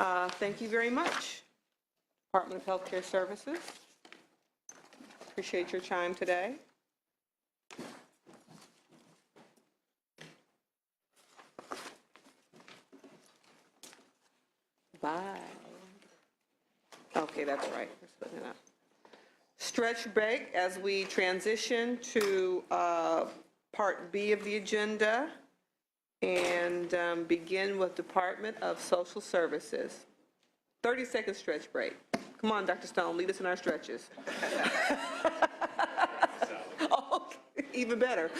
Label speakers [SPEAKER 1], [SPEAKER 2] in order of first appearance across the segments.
[SPEAKER 1] Thank you very much, Department of Healthcare Services. Appreciate your time today. Bye. Okay, that's right. We're splitting it up. Stretch break as we transition to Part B of the agenda and begin with Department of Social Services. 30-second stretch break. Come on, Dr. Stone, lead us in our stretches. Oh, okay. Even better.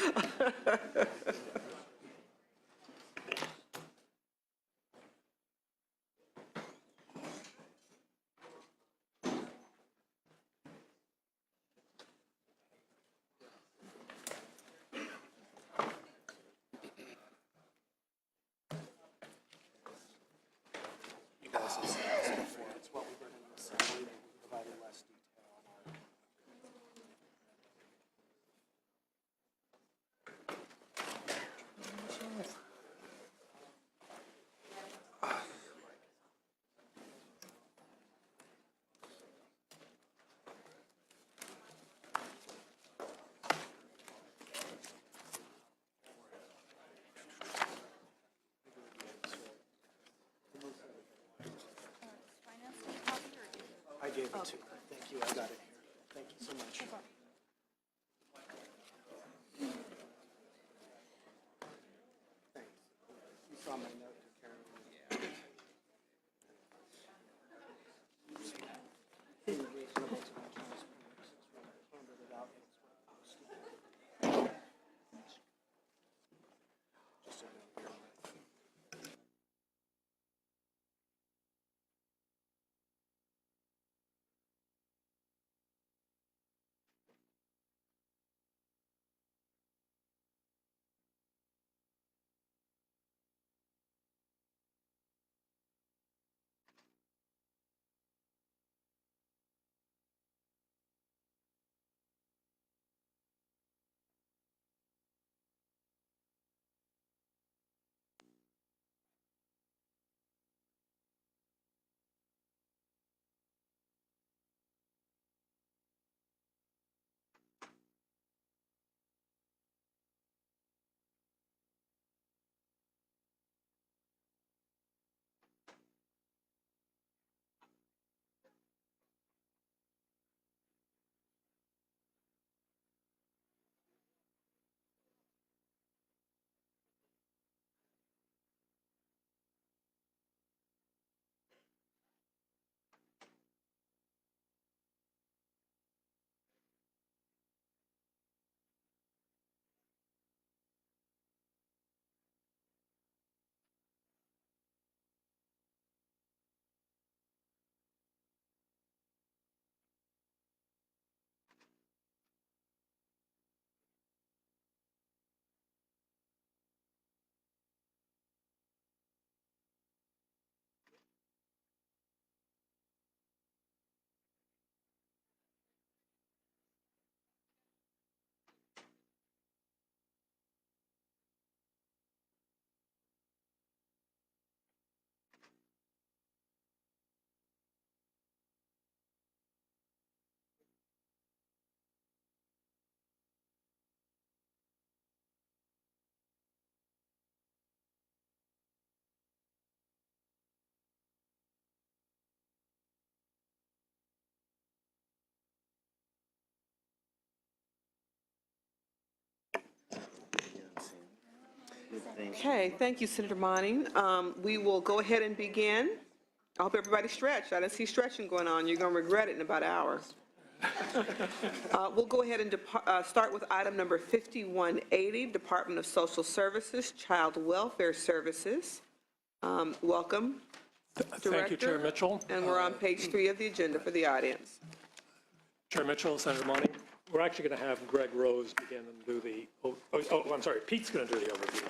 [SPEAKER 2] I gave it to her. Thank you. I got it here. Thank you so much. Thanks. You saw my note to Karen.
[SPEAKER 1] Okay, thank you, Senator Monning. We will go ahead and begin. I hope everybody stretched. I didn't see stretching going on. You're going to regret it in about an hour. We'll go ahead and start with item number 5180, Department of Social Services, Child Welfare Services. Welcome, Director.
[SPEAKER 3] Thank you, Chair Mitchell.
[SPEAKER 1] And we're on page 3 of the agenda for the audience.
[SPEAKER 3] Chair Mitchell, Senator Monning. We're actually going to have Greg Rose begin and do the, I'm sorry, Pete's going to do the overview.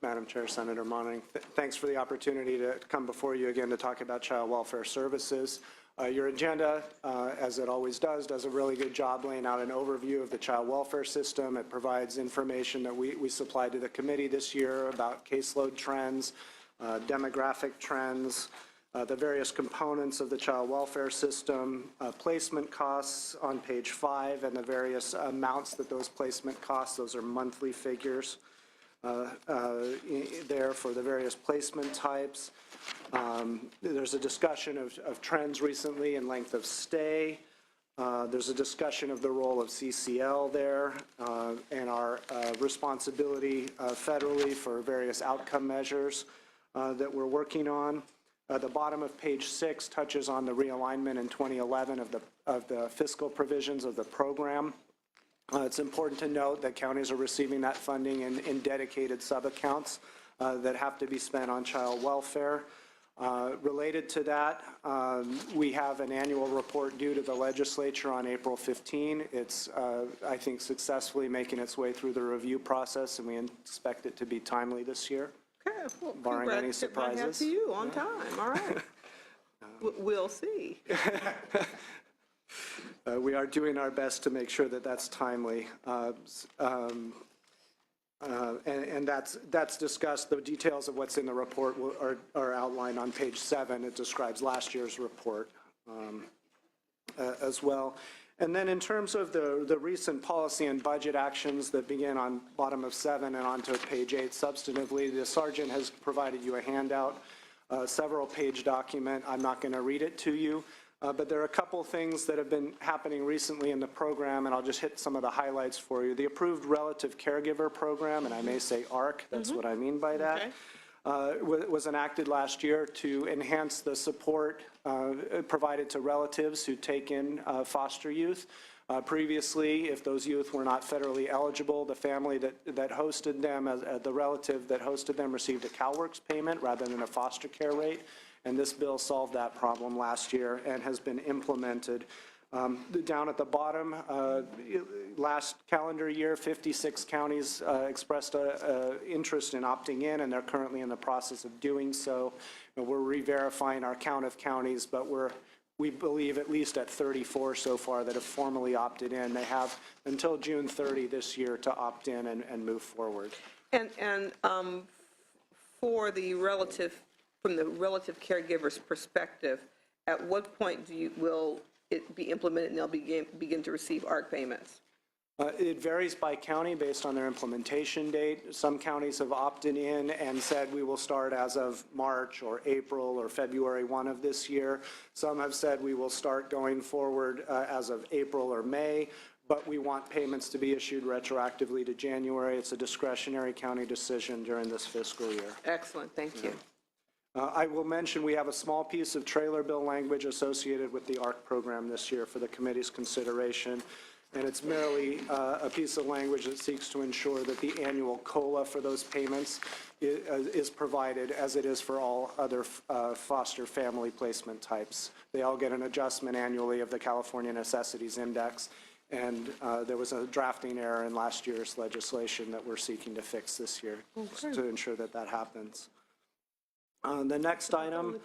[SPEAKER 2] Madam Chair, Senator Monning, thanks for the opportunity to come before you again to talk about child welfare services. Your agenda, as it always does a really good job laying out an overview of the child welfare system. It provides information that we supplied to the committee this year about caseload trends, demographic trends, the various components of the child welfare system, placement costs on page 5, and the various amounts that those placement costs, those are monthly figures there for the various placement types. There's a discussion of trends recently in length of stay. There's a discussion of the role of CCL there and our responsibility federally for various outcome measures that we're working on. The bottom of page 6 touches on the realignment in 2011 of the fiscal provisions of the program. It's important to note that counties are receiving that funding in dedicated sub-accounts that have to be spent on child welfare. Related to that, we have an annual report due to the legislature on April 15. It's, I think, successfully making its way through the review process, and we expect it to be timely this year.
[SPEAKER 1] Okay, well,
[SPEAKER 2] Barring any surprises.
[SPEAKER 1] to you on time, all right. We'll see.
[SPEAKER 2] We are doing our best to make sure that that's timely. And that's discussed. The details of what's in the report are outlined on page 7. It describes last year's report as well. And then in terms of the recent policy and budget actions that begin on bottom of 7 and onto page 8 substantively, the sergeant has provided you a handout, several page document. I'm not going to read it to you. But there are a couple things that have been happening recently in the program, and I'll just hit some of the highlights for you. The approved relative caregiver program, and I may say ARC, that's what I mean by that, was enacted last year to enhance the support provided to relatives who take in foster youth. Previously, if those youth were not federally eligible, the family that hosted them, the relative that hosted them received a CalWORKs payment rather than a foster care rate. And this bill solved that problem last year and has been implemented. Down at the bottom, last calendar year, 56 counties expressed interest in opting in, and they're currently in the process of doing so. We're re-verifying our count of counties, but we believe at least at 34 so far that have formally opted in. They have until June 30 this year to opt in and move forward.
[SPEAKER 1] And for the relative, from the relative caregiver's perspective, at what point will it be implemented and they'll begin to receive ARC payments?
[SPEAKER 2] It varies by county based on their implementation date. Some counties have opted in and said we will start as of March or April or February 1 of this year. Some have said we will start going forward as of April or May, but we want payments to be issued retroactively to January. It's a discretionary county decision during this fiscal year.
[SPEAKER 1] Excellent, thank you.
[SPEAKER 2] I will mention we have a small piece of trailer bill language associated with the ARC program this year for the committee's consideration. And it's merely a piece of language that seeks to ensure that the annual COLA for those payments is provided as it is for all other foster family placement types. They all get an adjustment annually of the California Necessities Index. And there was a drafting error in last year's legislation that we're seeking to fix this year to ensure that that happens. The next item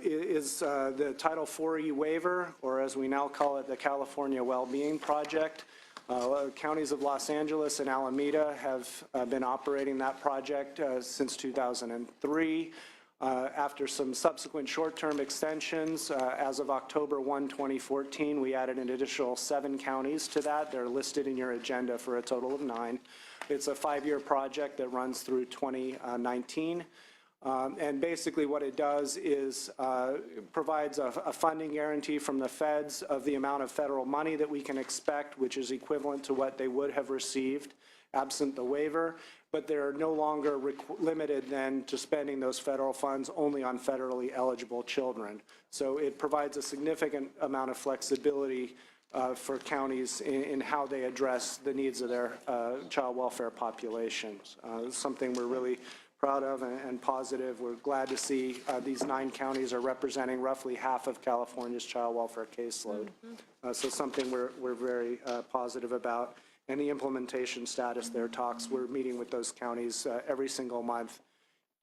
[SPEAKER 2] is the Title 4E waiver, or as we now call it, the California Wellbeing Project. Counties of Los Angeles and Alameda have been operating that project since 2003. After some subsequent short-term extensions, as of October 1, 2014, we added an additional 7 counties to that. They're listed in your agenda for a total of 9. It's a 5-year project that runs through 2019. And basically what it does is provides a funding guarantee from the feds of the amount of federal money that we can expect, which is equivalent to what they would have received absent the waiver, but they're no longer limited then to spending those federal funds only on federally eligible children. So it provides a significant amount of flexibility for counties in how they address the needs of their child welfare populations. It's something we're really proud of and positive. We're glad to see these 9 counties are representing roughly half of California's child welfare caseload. So something we're very positive about. And the implementation status there talks, we're meeting with those counties every single month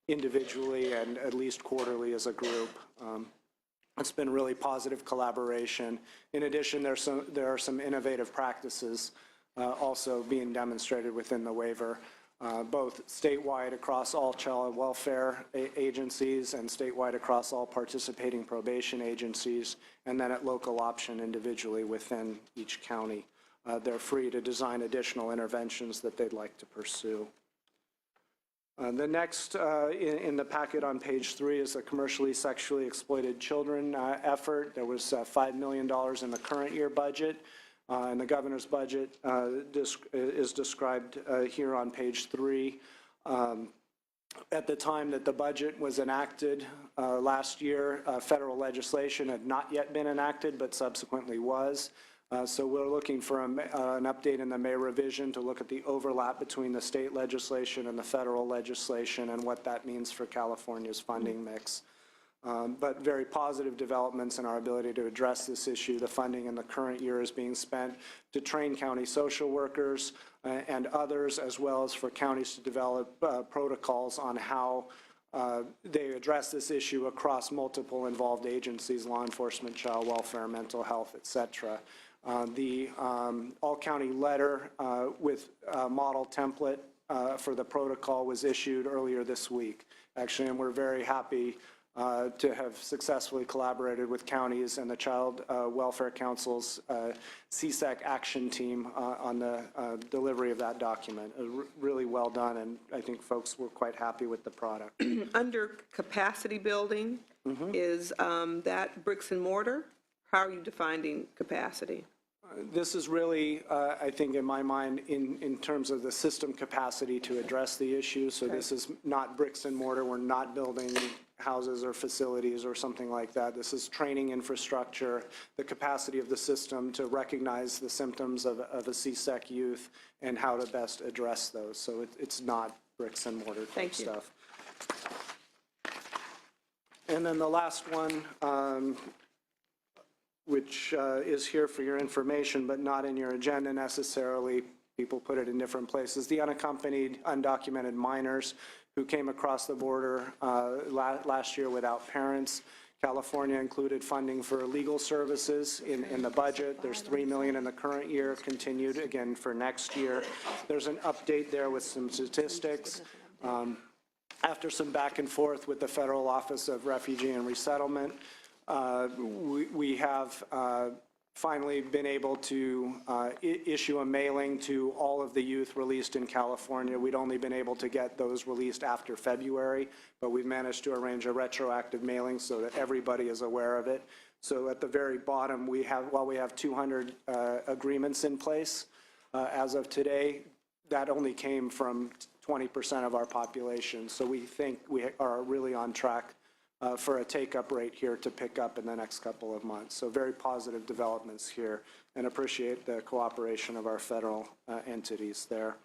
[SPEAKER 2] individually and at least quarterly as a group. It's been really positive collaboration. In addition, there are some innovative practices also being demonstrated within the waiver. both statewide across all child welfare agencies and statewide across all participating probation agencies, and then at local option individually within each county. They're free to design additional interventions that they'd like to pursue. The next in the packet on page 3 is the commercially sexually exploited children effort. There was $5 million in the current year budget, and the governor's budget is described here on page 3. At the time that the budget was enacted last year, federal legislation had not yet been enacted, but subsequently was. So we're looking for an update in the May revision to look at the overlap between the state legislation and the federal legislation and what that means for California's funding mix. But very positive developments in our ability to address this issue. The funding in the current year is being spent to train county social workers and others, as well as for counties to develop protocols on how they address this issue across multiple involved agencies, law enforcement, child welfare, mental health, et cetera. The all-county letter with model template for the protocol was issued earlier this week, actually, and we're very happy to have successfully collaborated with counties and the Child Welfare Council's CSEC action team on the delivery of that document. Really well done, and I think folks were quite happy with the product.
[SPEAKER 1] Under capacity building, is that bricks and mortar? How are you defining capacity?
[SPEAKER 2] This is really, I think, in my mind, in terms of the system capacity to address the issue. So this is not bricks and mortar. We're not building houses or facilities or something like that. This is training infrastructure, the capacity of the system to recognize the symptoms of a CSEC youth and how to best address those. So it's not bricks and mortar type stuff. And then the last one, which is here for your information, but not in your agenda necessarily. People put it in different places. The unaccompanied, undocumented minors who came across the border last year without parents. California included funding for legal services in the budget. There's $3 million in the current year, continued again for next year. There's an update there with some statistics. After some back and forth with the Federal Office of Refugee and Resettlement, we have finally been able to issue a mailing to all of the youth released in California. We'd only been able to get those released after February, but we've managed to arrange a retroactive mailing so that everybody is aware of it. So at the very bottom, while we have 200 agreements in place as of today, that only came from 20% of our population. So we think we are really on track for a take-up rate here to pick up in the next couple of months. So very positive developments here, and appreciate the cooperation of our federal entities there.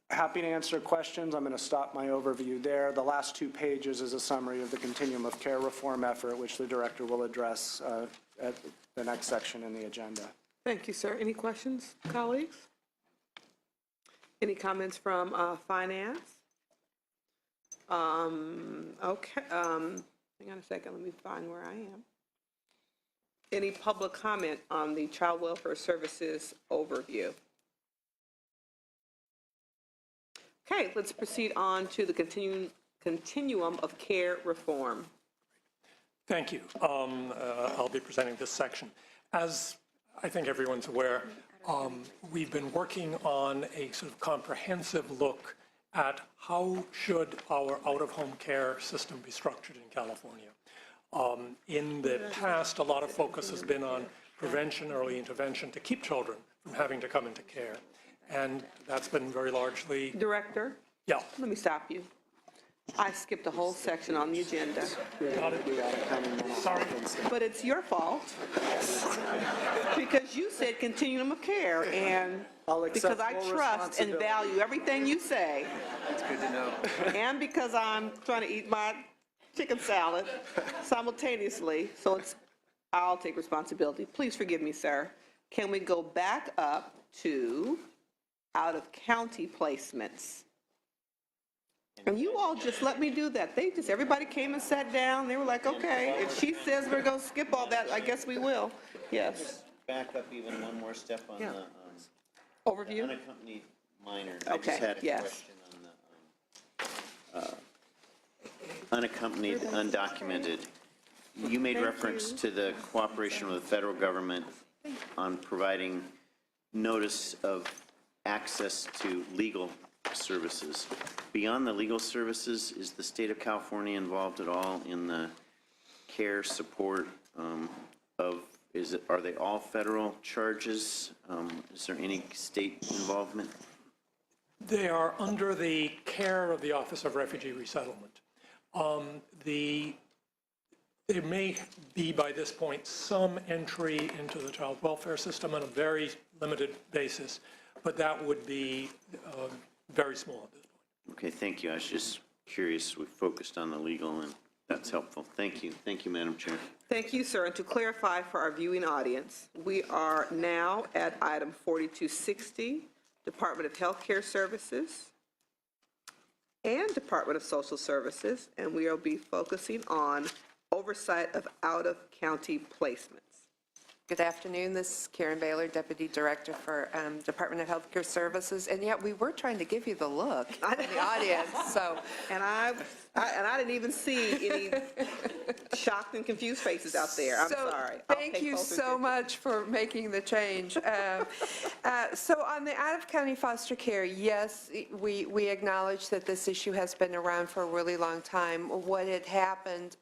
[SPEAKER 2] Happy to answer questions. I'm going to stop my overview there. The last 2 pages is a summary of the continuum of care reform effort, which the director will address at the next section in the agenda.
[SPEAKER 1] Thank you, sir. Any questions, colleagues? Any comments from finance? Okay, hang on a second, let me find where I am. Any public comment on the Child Welfare Services overview? Okay, let's proceed on to the continuum of care reform.
[SPEAKER 3] Thank you. I'll be presenting this section. As I think everyone's aware, we've been working on a sort of comprehensive look at how should our out-of-home care system be structured in California. In the past, a lot of focus has been on prevention, early intervention to keep children from having to come into care. And that's been very largely...
[SPEAKER 1] Director?
[SPEAKER 3] Yeah.
[SPEAKER 1] Let me stop you. I skipped a whole section on the agenda.
[SPEAKER 3] Got it. Sorry.
[SPEAKER 1] But it's your fault. Because you said continuum of care, and because I trust and value everything you say.
[SPEAKER 4] That's good to know.
[SPEAKER 1] And because I'm trying to eat my chicken salad simultaneously, so I'll take responsibility. Please forgive me, sir. Can we go back up to out-of-county placements? And you all just let me do that. Everybody came and sat down. They were like, okay, if she says we're going to skip all that, I guess we will. Yes.
[SPEAKER 4] Back up even one more step on
[SPEAKER 1] Yeah.
[SPEAKER 4] the
[SPEAKER 1] Overview?
[SPEAKER 4] unaccompanied minor. I just
[SPEAKER 1] Okay,
[SPEAKER 4] had a
[SPEAKER 1] yes.
[SPEAKER 4] question on the unaccompanied, undocumented. You made reference to the cooperation with the federal government on providing notice of access to legal services. Beyond the legal services, is the state of California involved at all in the care support are they all federal charges? Is there any state involvement?
[SPEAKER 3] They are under the care of the Office of Refugee Resettlement. There may be, by this point, some entry into the child welfare system on a very limited basis, but that would be very small at this point.
[SPEAKER 4] Okay, thank you. I was just curious. We focused on the legal, and that's helpful. Thank you. Thank you, Madam Chair.
[SPEAKER 1] Thank you, sir. And to clarify for our viewing audience, we are now at item 4260, Department of Healthcare Services and Department of Social Services, and we will be focusing on oversight of out-of-county placements.
[SPEAKER 5] Good afternoon. This is Karen Baylor, Deputy Director for Department of Healthcare Services. And yet we were trying to give you the look in the audience. So,
[SPEAKER 1] And I didn't even see any shocked and confused faces out there. I'm sorry. I'll
[SPEAKER 5] Thank
[SPEAKER 1] pay
[SPEAKER 5] you
[SPEAKER 1] closer
[SPEAKER 5] so
[SPEAKER 1] attention.
[SPEAKER 5] much for making the change. So on the out-of-county foster care, yes, we acknowledge that this issue has been around for a really long time. What had happened,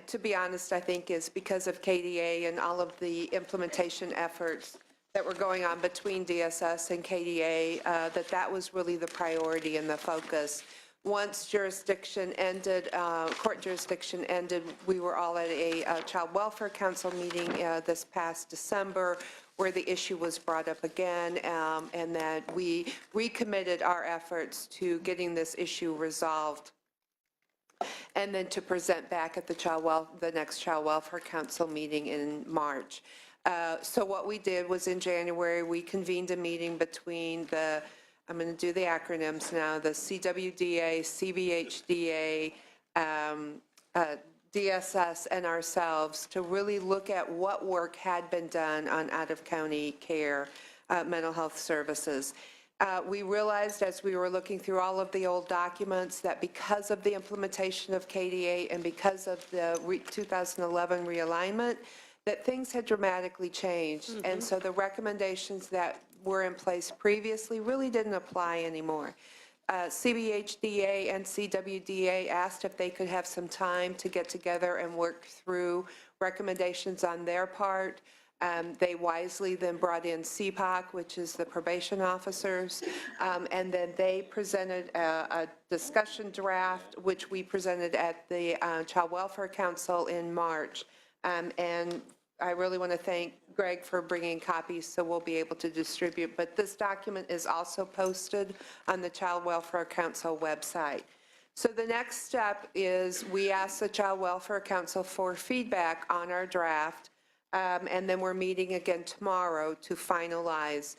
[SPEAKER 5] to be honest, I think is because of KDA and all of the implementation efforts that were going on between DSS and KDA, that was really the priority and the focus. Once jurisdiction ended, court jurisdiction ended, we were all at a Child Welfare Council meeting this past December where the issue was brought up again, and that we recommitted our efforts to getting this issue resolved, and then to present back at the next Child Welfare Council meeting in March. So what we did was in January, we convened a meeting between I'm going to do the acronyms now, the CWDA, CBHDA, DSS, and ourselves to really look at what work had been done on out-of-county care, mental health services. We realized as we were looking through all of the old documents that because of the implementation of KDA and because of the 2011 realignment, that things had dramatically changed. Mm-hmm. And so the recommendations that were in place previously really didn't apply anymore. CBHDA and CWDA asked if they could have some time to get together and work through recommendations on their part. They wisely then brought in CPOC, which is the probation officers, and then they presented a discussion draft, which we presented at the Child Welfare Council in March. And I really want to thank Greg for bringing copies so we'll be able to distribute. But this document is also posted on the Child Welfare Council website. So the next step is we ask the Child Welfare Council for feedback on our draft. And then we're meeting again tomorrow to finalize.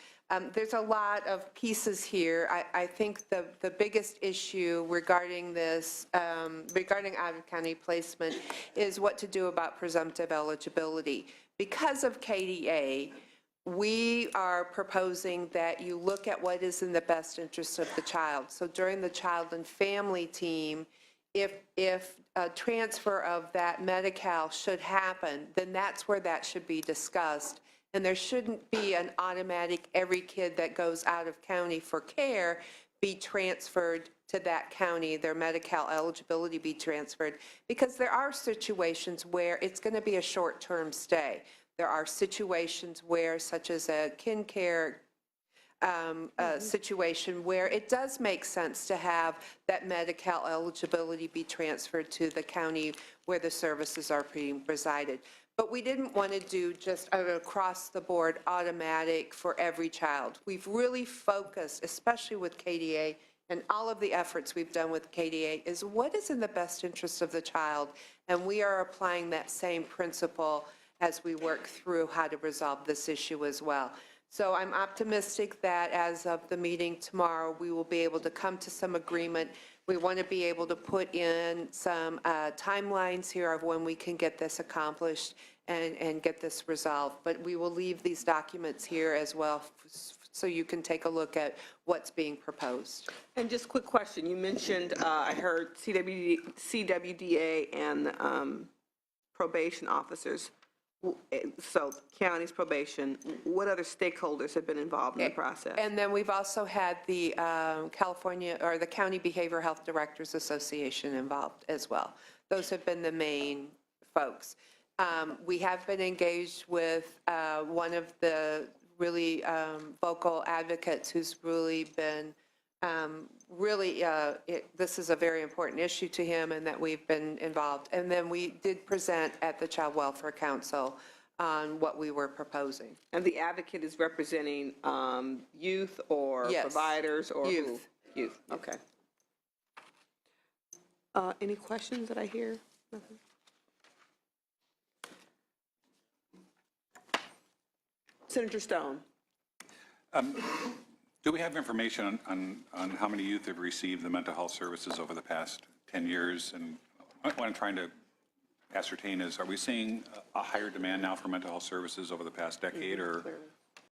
[SPEAKER 5] There's a lot of pieces here. I think the biggest issue regarding this, regarding out-of-county placement, is what to do about presumptive eligibility. Because of KDA, we are proposing that you look at what is in the best interest of the child. So during the child and family team, if a transfer of that Medi-Cal should happen, then that's where that should be discussed. And there shouldn't be an automatic, every kid that goes out of county for care be transferred to that county, their Medi-Cal eligibility be transferred, because there are situations where it's going to be a short-term stay. There are situations where, such as a kin care situation, where it does make sense to have that Medi-Cal eligibility be transferred to the county where the services are being resided. But we didn't want to do just an across-the-board automatic for every child. We've really focused, especially with KDA, and all of the efforts we've done with KDA, is what is in the best interest of the child, and we are applying that same principle as we work through how to resolve this issue as well. So I'm optimistic that as of the meeting tomorrow, we will be able to come to some agreement. We want to be able to put in some timelines here of when we can get this accomplished and get this resolved. But we will leave these documents here as well so you can take a look at what's being proposed.
[SPEAKER 1] And just quick question, you mentioned, I heard CWDA and probation officers. So county's probation, what other stakeholders have been involved in the process?
[SPEAKER 5] And then we've also had the California, or the County Behavioral Health Directors Association involved as well. Those have been the main folks. We have been engaged with one of the really vocal advocates who's really been this is a very important issue to him, and that we've been involved. And then we did present at the Child Welfare Council on what we were proposing.
[SPEAKER 1] And the advocate is representing youth or
[SPEAKER 5] Yes.
[SPEAKER 1] providers or who?
[SPEAKER 5] Youth.
[SPEAKER 1] Youth, okay. Any questions that I hear? Nothing? Senator Stone.
[SPEAKER 6] Do we have information on how many youth have received the mental health services over the past 10 years? And what I'm trying to ascertain is, are we seeing a higher demand now for mental health services over the past decade, or